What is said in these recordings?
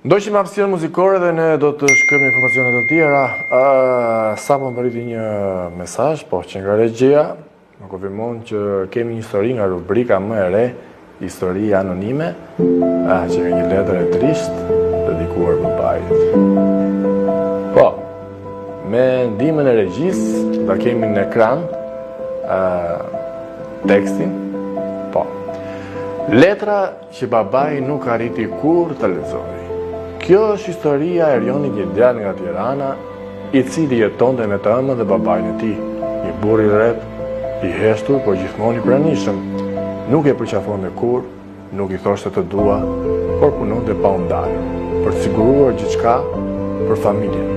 Ndoqim hapësirën muzikore dhe ne do të shkojmë informacione të tjera. Sapo më përriti një mesazh, po që nga regjia më konfirmon që kemi një histori nga rubrika më e re, histori anonime, që ka një letër e trisht dedikuar babait. Po, me ndihmën e regjisë do kemi në ekran tekstin. Po. Letra që babai nuk arriti kur të lexoj. Kjo është historia e Erionit, një djalë nga Tirana, i cili jetonte me të ëmën dhe babain e tij, një burr i rrep, i heshtur, por gjithmonë i pranishëm. Nuk e përqafonte kur, nuk i thoshte të dua, por punonte pa u ndalur, për të siguruar gjithçka për familjen.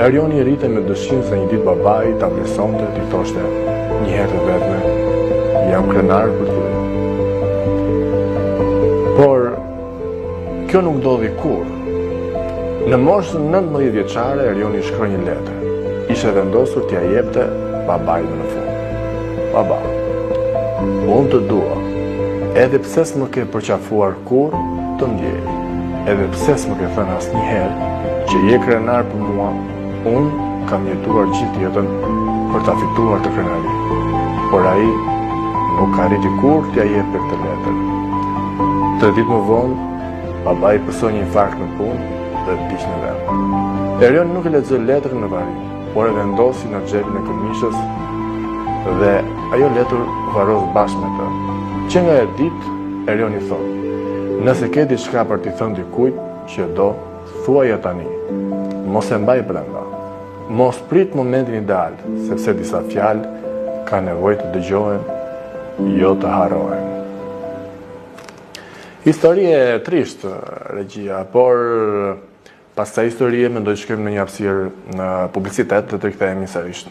Erioni rrite me dëshirën se një ditë babai ta vlerësonte, t'i thoshte një herë të vetme, jam krenar për ty. Por kjo nuk ndodhi kurrë. Në moshën 19 vjeçare, Erioni shkroi një letër. Ishte vendosur t'ia jepte babait në fund. Baba, unë të dua, edhe pse s'më ke përqafuar kur, të ndjej. Edhe pse s'më ke thënë asnjëherë që je krenar për mua, unë kam jetuar gjithë jetën për ta fituar të krenarin. Por ai nuk arriti kur t'ia jepte këtë letër. 3 ditë më vonë, babai pësoi një infarkt në punë dhe vdiq në vend. Erioni nuk e lexoi letrën në varrim, por e vendosi në xhepin e këmishës dhe ajo letër varros bashkë me të. Që nga e ditë, Erioni thotë: nëse ke diçka për t'i thënë dikujt që do, thuaja tani. Mos e mbaj brenda. Mos prit momentin ideal, sepse disa fjalë ka nevojë të dëgjohen, jo të harrohen. Historie e trisht, regjia, por pas kësaj historie mendoj shkojmë në një hapësirë në publicitet dhe të rikthehemi sërish.